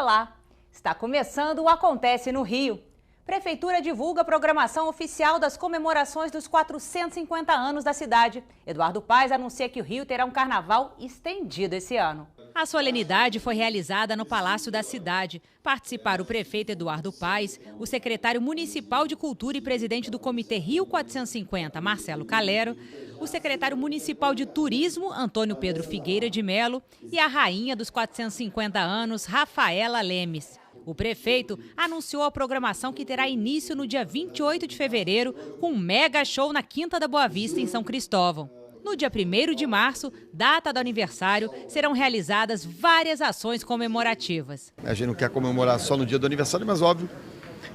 Olá! Está começando o Acontece no Rio. Prefeitura divulga a programação oficial das comemorações dos 450 anos da cidade. Eduardo Paes anuncia que o Rio terá um carnaval estendido esse ano. A solenidade foi realizada no Palácio da Cidade. Participaram o prefeito Eduardo Paes, o secretário municipal de Cultura e presidente do Comitê Rio 450, Marcelo Calero, o secretário municipal de Turismo, Antônio Pedro Figueira de Melo, e a rainha dos 450 anos, Rafaela Lemes. O prefeito anunciou a programação que terá início no dia 28 de fevereiro, com um mega show na Quinta da Boa Vista, em São Cristóvão. No dia 1º de março, data do aniversário, serão realizadas várias ações comemorativas. A gente não quer comemorar só no dia do aniversário, mas óbvio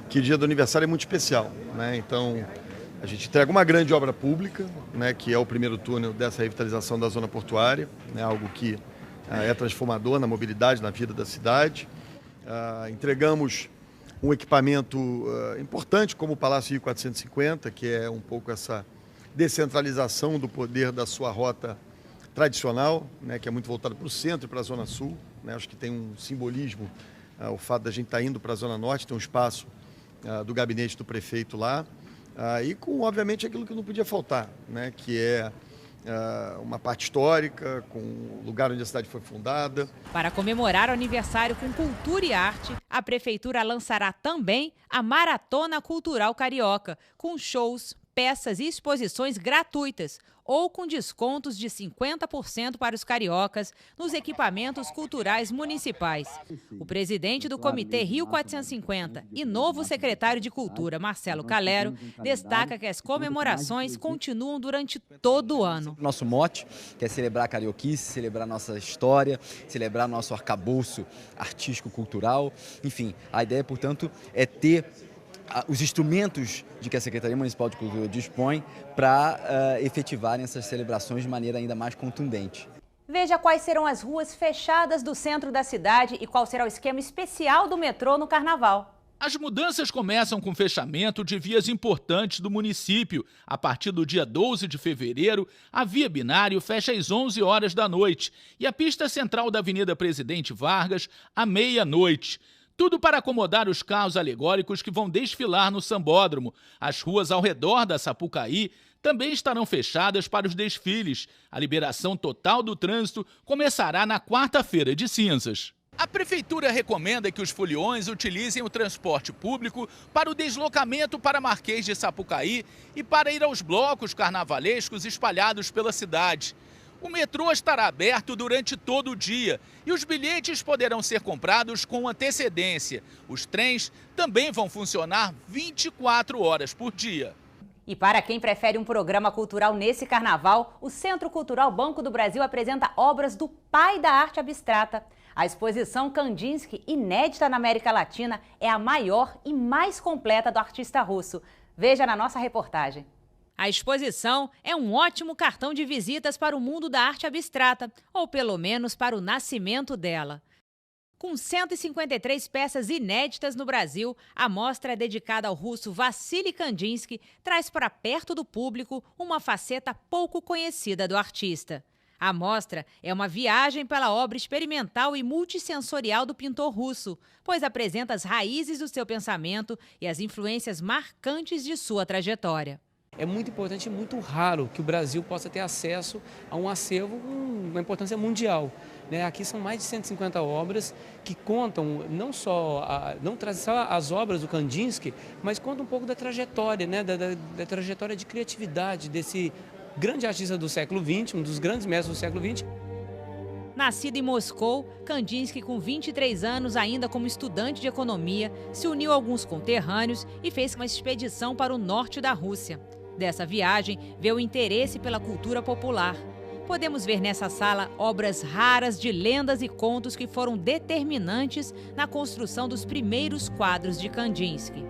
que o dia do aniversário é muito especial, né? Então, a gente entrega uma grande obra pública, né, que é o primeiro túnel dessa revitalização da zona portuária, né, algo que é transformador na mobilidade, na vida da cidade. Entregamos um equipamento importante como o Palácio Rio 450, que é um pouco essa descentralização do poder da sua rota tradicional, né, que é muito voltada para o centro e para a Zona Sul, né? Acho que tem um simbolismo o fato da gente estar indo para a Zona Norte, tem um espaço do gabinete do prefeito lá, e com, obviamente, aquilo que não podia faltar, né, que é uma parte histórica, com o lugar onde a cidade foi fundada. Para comemorar o aniversário com cultura e arte, a Prefeitura lançará também a Maratona Cultural Carioca, com shows, peças e exposições gratuitas ou com descontos de 50% para os cariocas nos equipamentos culturais municipais. O presidente do Comitê Rio 450 e novo secretário de Cultura, Marcelo Calero, destaca que as comemorações continuam durante todo o ano. Nosso mote, que é celebrar a carioquice, celebrar nossa história, celebrar nosso arcabouço artístico-cultural. Enfim, a ideia, portanto, é ter os instrumentos de que a Secretaria Municipal de Cultura dispõe para efetivarem essas celebrações de maneira ainda mais contundente. Veja quais serão as ruas fechadas do centro da cidade e qual será o esquema especial do metrô no Carnaval. As mudanças começam com o fechamento de vias importantes do município. A partir do dia 12 de fevereiro, a via Binário fecha às 11 horas da noite e a pista central da Avenida Presidente Vargas à meia-noite. Tudo para acomodar os carros alegóricos que vão desfilar no Sambódromo. As ruas ao redor da Sapucaí também estarão fechadas para os desfiles. A liberação total do trânsito começará na quarta-feira de cinzas. A Prefeitura recomenda que os foliões utilizem o transporte público para o deslocamento para Marquês de Sapucaí e para ir aos blocos carnavalescos espalhados pela cidade. O metrô estará aberto durante todo o dia e os bilhetes poderão ser comprados com antecedência. Os trens também vão funcionar 24 horas por dia. E para quem prefere um programa cultural nesse carnaval, o Centro Cultural Banco do Brasil apresenta obras do pai da arte abstrata. A exposição Kandinsky, inédita na América Latina, é a maior e mais completa do artista russo. Veja na nossa reportagem. A exposição é um ótimo cartão de visitas para o mundo da arte abstrata, ou pelo menos para o nascimento dela. Com 153 peças inéditas no Brasil, a mostra dedicada ao russo Vassily Kandinsky traz para perto do público uma faceta pouco conhecida do artista. A mostra é uma viagem pela obra experimental e multissensorial do pintor russo, pois apresenta as raízes do seu pensamento e as influências marcantes de sua trajetória. É muito importante e muito raro que o Brasil possa ter acesso a um acervo com uma importância mundial. Aqui são mais de 150 obras que contam não trazem só as obras do Kandinsky, mas contam um pouco da trajetória, da trajetória de criatividade desse grande artista do século XX, um dos grandes mestres do século XX. Nascido em Moscou, Kandinsky, com 23 anos, ainda como estudante de economia, se uniu a alguns conterrâneos e fez uma expedição para o norte da Rússia. Dessa viagem, veio o interesse pela cultura popular. Podemos ver nessa sala obras raras de lendas e contos que foram determinantes na construção dos primeiros quadros de Kandinsky.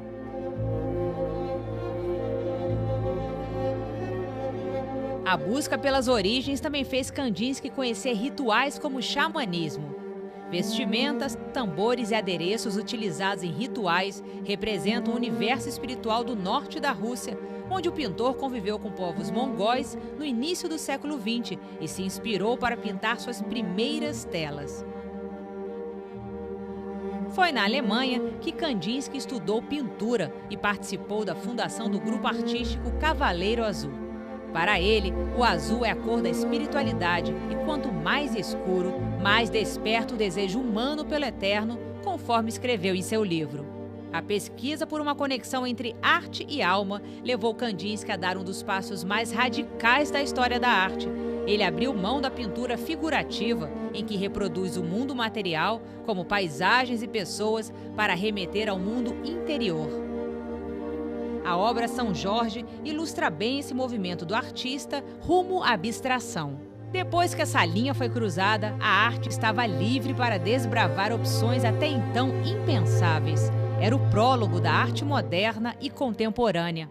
A busca pelas origens também fez Kandinsky conhecer rituais como o xamanismo. Vestimentas, tambores e adereços utilizados em rituais representam o universo espiritual do norte da Rússia, onde o pintor conviveu com povos mongóis no início do século XX e se inspirou para pintar suas primeiras telas. Foi na Alemanha que Kandinsky estudou pintura e participou da fundação do grupo artístico Cavaleiro Azul. Para ele, o azul é a cor da espiritualidade e quanto mais escuro, mais desperta o desejo humano pelo eterno, conforme escreveu em seu livro. A pesquisa por uma conexão entre arte e alma levou Kandinsky a dar um dos passos mais radicais da história da arte. Ele abriu mão da pintura figurativa, em que reproduz o mundo material, como paisagens e pessoas, para remeter ao mundo interior. A obra São Jorge ilustra bem esse movimento do artista rumo à abstração. Depois que essa linha foi cruzada, a arte estava livre para desbravar opções até então impensáveis. Era o prólogo da arte moderna e contemporânea.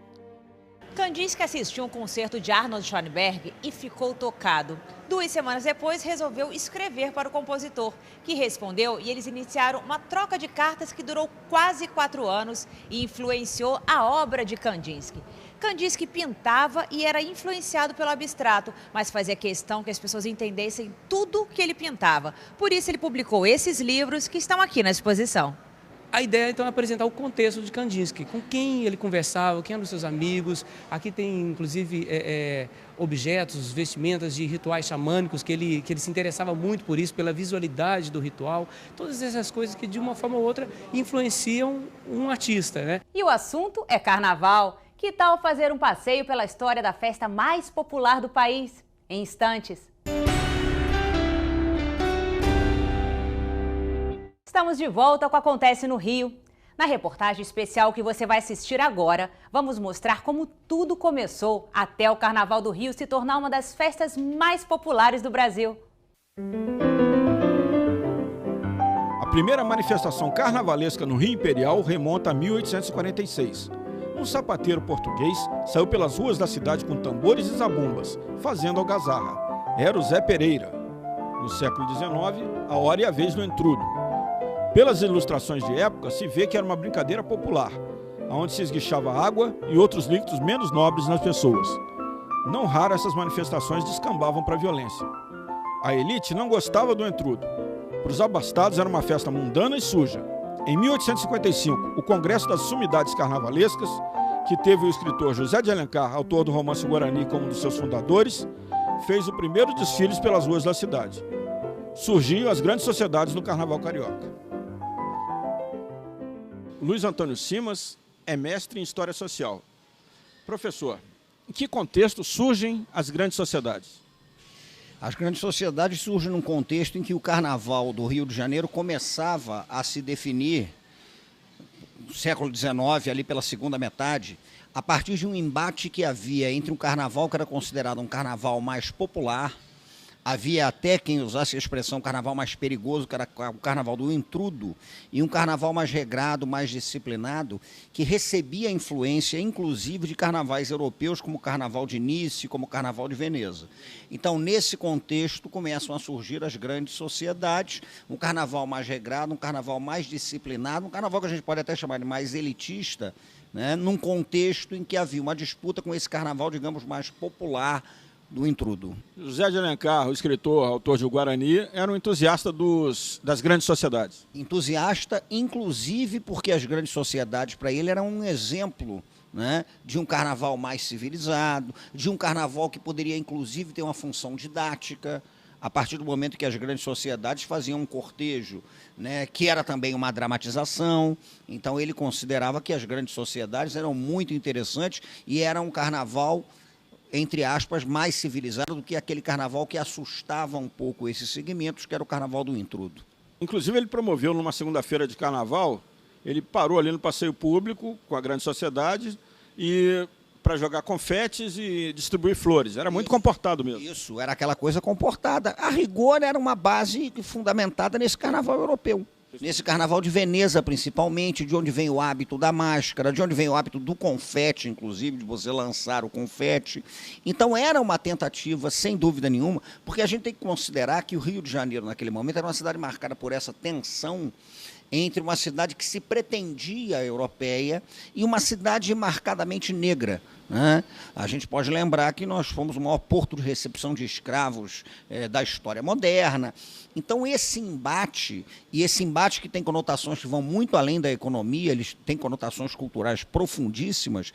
Kandinsky assistiu um concerto de Arnold Schoenberg e ficou tocado. 2 semanas depois, resolveu escrever para o compositor, que respondeu e eles iniciaram uma troca de cartas que durou quase 4 anos e influenciou a obra de Kandinsky. Kandinsky pintava e era influenciado pelo abstrato, mas fazia questão que as pessoas entendessem tudo que ele pintava. Por isso, ele publicou esses livros que estão aqui na exposição. A ideia, então, é apresentar o contexto de Kandinsky, com quem ele conversava, quem eram os seus amigos. Aqui tem, inclusive, objetos, vestimentas de rituais xamânicos, que ele se interessava muito por isso, pela visualidade do ritual. Todas essas coisas que, de uma forma ou outra, influenciam um artista, né? E o assunto é carnaval. Que tal fazer um passeio pela história da festa mais popular do país? Em instantes. Estamos de volta com o Acontece no Rio. Na reportagem especial que você vai assistir agora, vamos mostrar como tudo começou até o Carnaval do Rio se tornar uma das festas mais populares do Brasil. A primeira manifestação carnavalesca no Rio Imperial remonta a 1846. Um sapateiro português saiu pelas ruas da cidade com tambores e zabumbas, fazendo algazarra. Era o Zé Pereira. No século XIX, a hora e a vez do entrudo. Pelas ilustrações de época, se vê que era uma brincadeira popular, onde se esguichava água e outros líquidos menos nobres nas pessoas. Não raro essas manifestações descambavam para a violência. A elite não gostava do entrudo. Para os abastados era uma festa mundana e suja. Em 1855, o Congresso das Sumidades Carnavalescas, que teve o escritor José de Alencar, autor do romance Guarani, como um dos seus fundadores, fez o primeiro desfile pelas ruas da cidade. Surgiam as grandes sociedades do Carnaval Carioca. Luiz Antônio Simas é mestre em História Social. Professor, em que contexto surgem as grandes sociedades? As grandes sociedades surgem num contexto em que o Carnaval do Rio de Janeiro começava a se definir, no século XIX, ali pela segunda metade, a partir de um embate que havia entre um carnaval que era considerado um carnaval mais popular. Havia até quem usasse a expressão carnaval mais perigoso, que era o carnaval do intrudo, e um carnaval mais regrado, mais disciplinado, que recebia influência, inclusive, de carnavais europeus, como o carnaval de Nice, como o carnaval de Veneza. Então, nesse contexto, começam a surgir as grandes sociedades, um carnaval mais regrado, um carnaval mais disciplinado, um carnaval que a gente pode até chamar de mais elitista, né, num contexto em que havia uma disputa com esse carnaval, digamos, mais popular, do intrudo. José de Alencar, o escritor, autor de O Guarani, era um entusiasta das grandes sociedades. Entusiasta, inclusive porque as grandes sociedades para ele eram um exemplo, né, de um carnaval mais civilizado, de um carnaval que poderia inclusive ter uma função didática, a partir do momento que as grandes sociedades faziam um cortejo, né, que era também uma dramatização. Então ele considerava que as grandes sociedades eram muito interessantes e era um carnaval, entre aspas, mais civilizado do que aquele carnaval que assustava um pouco esses segmentos, que era o carnaval do intrudo. Inclusive ele promoveu numa segunda-feira de carnaval, ele parou ali no passeio público com a grande sociedade e para jogar confetes e distribuir flores. Era muito comportado mesmo. Isso, era aquela coisa comportada. A rigor era uma base fundamentada nesse carnaval europeu. Nesse carnaval de Veneza, principalmente, de onde vem o hábito da máscara, de onde vem o hábito do confete, inclusive, de você lançar o confete. Então, era uma tentativa, sem dúvida nenhuma, porque a gente tem que considerar que o Rio de Janeiro, naquele momento, era uma cidade marcada por essa tensão entre uma cidade que se pretendia europeia e uma cidade marcadamente negra, né? A gente pode lembrar que nós fomos o maior porto de recepção de escravos da história moderna. Então, esse embate que tem conotações que vão muito além da economia, ele tem conotações culturais profundíssimas,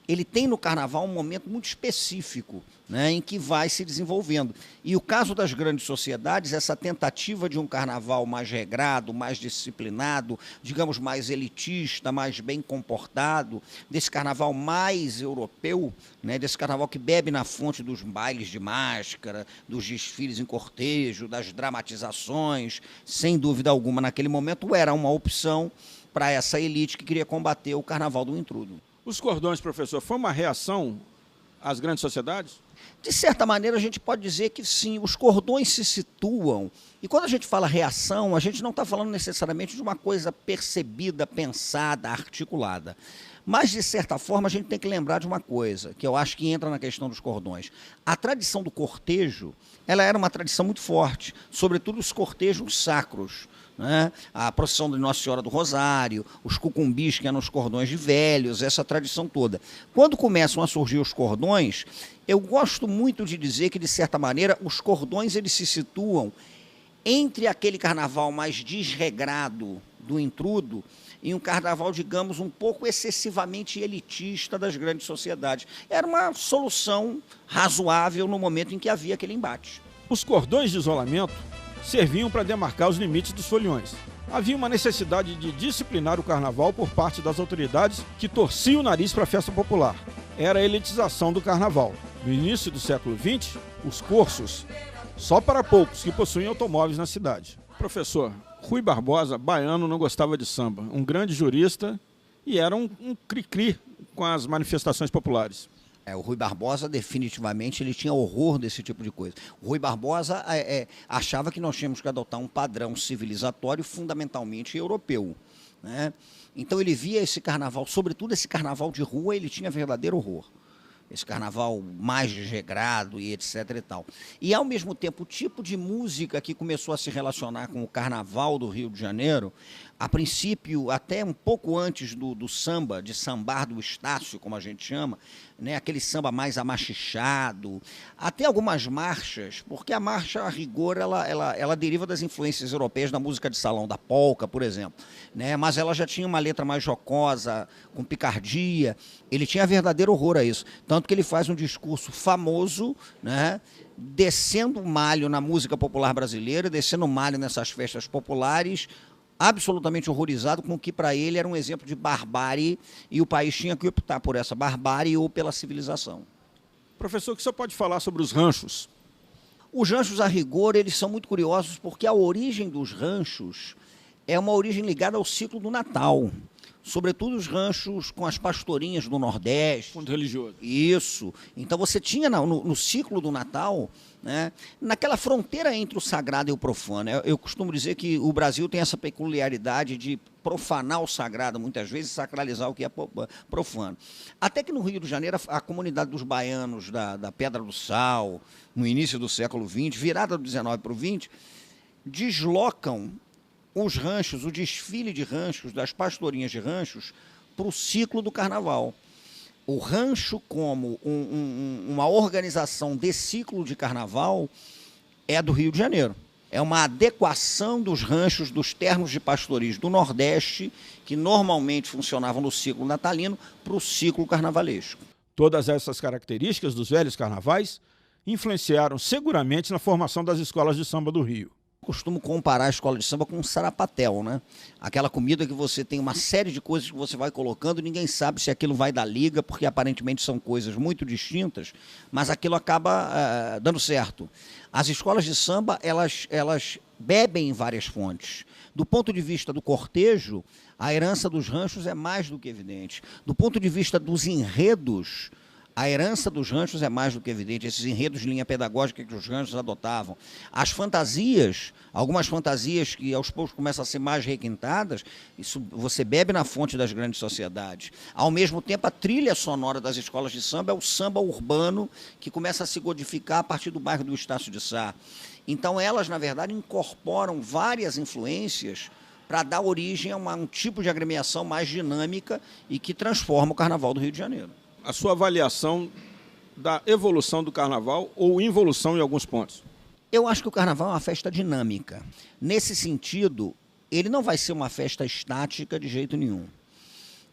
ele tem no Carnaval um momento muito específico, né, em que vai se desenvolvendo. E o caso das grandes sociedades, essa tentativa de um Carnaval mais regrado, mais disciplinado, digamos, mais elitista, mais bem comportado, desse Carnaval mais europeu, né, desse Carnaval que bebe na fonte dos bailes de máscara, dos desfiles em cortejo, das dramatizações, sem dúvida alguma, naquele momento era uma opção para essa elite que queria combater o Carnaval do intrudo. Os cordões, professor, foi uma reação às grandes sociedades? De certa maneira, a gente pode dizer que sim, os cordões se situam. E quando a gente fala reação, a gente não está falando necessariamente de uma coisa percebida, pensada, articulada. Mas, de certa forma, a gente tem que lembrar de uma coisa, que eu acho que entra na questão dos cordões. A tradição do cortejo, ela era uma tradição muito forte, sobretudo os cortejos sacros, né? A procissão de Nossa Senhora do Rosário, os cucumbis que eram os cordões de velhos, essa tradição toda. Quando começam a surgir os cordões, eu gosto muito de dizer que, de certa maneira, os cordões eles se situam entre aquele carnaval mais desregrado do intrudo e um carnaval, digamos, um pouco excessivamente elitista das grandes sociedades. Era uma solução razoável no momento em que havia aquele embate. Os cordões de isolamento serviam para demarcar os limites dos foliões. Havia uma necessidade de disciplinar o carnaval por parte das autoridades que torciam o nariz para a festa popular. Era a elitização do carnaval. No início do século XX, os cursos, só para poucos que possuem automóveis na cidade. Professor, Rui Barbosa, baiano, não gostava de samba. Um grande jurista e era um cri-cri com as manifestações populares. O Rui Barbosa, definitivamente, ele tinha horror desse tipo de coisa. O Rui Barbosa achava que nós tínhamos que adotar um padrão civilizatório fundamentalmente europeu, né? Então ele via esse carnaval, sobretudo esse carnaval de rua, ele tinha verdadeiro horror. Esse carnaval mais desregrado e etc e tal. E, ao mesmo tempo, o tipo de música que começou a se relacionar com o carnaval do Rio de Janeiro, a princípio, até um pouco antes do samba, de sambar do Estácio, como a gente chama, né, aquele samba mais amachichado, até algumas marchas, porque a marcha, a rigor, ela deriva das influências europeias da música de salão, da polca, por exemplo, né, mas ela já tinha uma letra mais jocosa, com picardia, ele tinha verdadeiro horror a isso, tanto que ele faz um discurso famoso, né, descendo o malho na música popular brasileira, descendo o malho nessas festas populares, absolutamente horrorizado com o que para ele era um exemplo de barbárie e o país tinha que optar por essa barbárie ou pela civilização. Professor, o que o senhor pode falar sobre os ranchos? Os ranchos, a rigor, eles são muito curiosos porque a origem dos ranchos é uma origem ligada ao ciclo do Natal. Sobretudo os ranchos com as pastorinhas do Nordeste. Fundo religioso. Isso. Então você tinha no ciclo do Natal, né, naquela fronteira entre o sagrado e o profano. Eu costumo dizer que o Brasil tem essa peculiaridade de profanar o sagrado, muitas vezes, e sacralizar o que é profano. Até que no Rio de Janeiro, a comunidade dos baianos da Pedra do Sal, no início do século XX, virada do XIX para o XX, deslocam os ranchos, o desfile de ranchos, das pastorinhas de ranchos, para o ciclo do carnaval. O rancho, como uma organização de ciclo de carnaval, é do Rio de Janeiro. É uma adequação dos ranchos, dos ternos de pastoris do Nordeste, que normalmente funcionavam no ciclo natalino, para o ciclo carnavalesco. Todas essas características dos velhos carnavais influenciaram seguramente na formação das escolas de samba do Rio. Costumo comparar a escola de samba com um sarapatel, né? Aquela comida que você tem uma série de coisas que você vai colocando e ninguém sabe se aquilo vai dar liga, porque aparentemente são coisas muito distintas, mas aquilo acaba dando certo. As escolas de samba, elas bebem em várias fontes. Do ponto de vista do cortejo, a herança dos ranchos é mais do que evidente. Do ponto de vista dos enredos, a herança dos ranchos é mais do que evidente, esses enredos de linha pedagógica que os ranchos adotavam. As fantasias, algumas fantasias que aos poucos começam a ser mais requintadas, isso você bebe na fonte das grandes sociedades. Ao mesmo tempo, a trilha sonora das escolas de samba é o samba urbano que começa a se codificar a partir do bairro do Estácio de Sá. Então, elas, na verdade, incorporam várias influências para dar origem a um tipo de agremiação mais dinâmica e que transforma o Carnaval do Rio de Janeiro. A sua avaliação da evolução do Carnaval ou involução em alguns pontos? Eu acho que o Carnaval é uma festa dinâmica. Nesse sentido, ele não vai ser uma festa estática de jeito nenhum.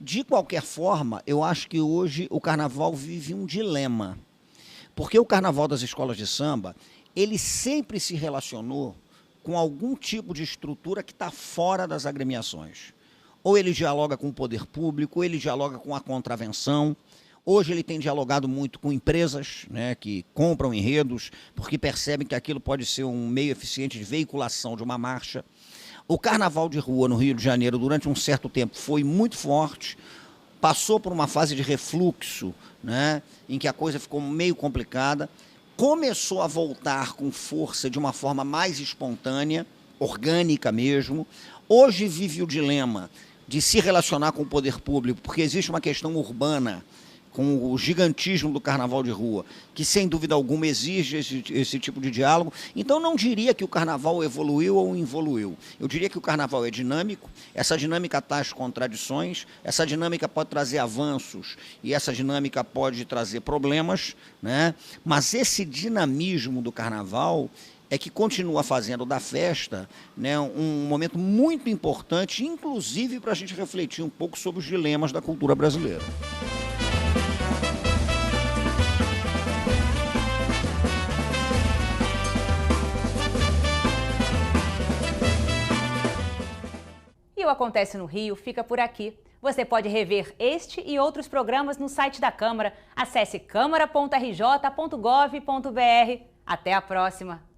De qualquer forma, eu acho que hoje o Carnaval vive um dilema. Porque o Carnaval das escolas de samba, ele sempre se relacionou com algum tipo de estrutura que está fora das agremiações. Ou ele dialoga com o poder público, ou ele dialoga com a contravenção. Hoje ele tem dialogado muito com empresas, né, que compram enredos, porque percebem que aquilo pode ser um meio eficiente de veiculação de uma marcha. O Carnaval de Rua no Rio de Janeiro, durante um certo tempo, foi muito forte, passou por uma fase de refluxo, né, em que a coisa ficou meio complicada, começou a voltar com força de uma forma mais espontânea, orgânica mesmo. Hoje vive o dilema de se relacionar com o poder público, porque existe uma questão urbana, com o gigantismo do Carnaval de Rua, que sem dúvida alguma exige esse tipo de diálogo. Então não diria que o Carnaval evoluiu ou involuiu. Eu diria que o Carnaval é dinâmico, essa dinâmica traz contradições, essa dinâmica pode trazer avanços e essa dinâmica pode trazer problemas, né? Mas esse dinamismo do Carnaval é que continua fazendo da festa, né, um momento muito importante, inclusive para a gente refletir um pouco sobre os dilemas da cultura brasileira. E o Acontece no Rio fica por aqui. Você pode rever este e outros programas no site da Câmara. Acesse câmara.rj.gov.br. Até a próxima!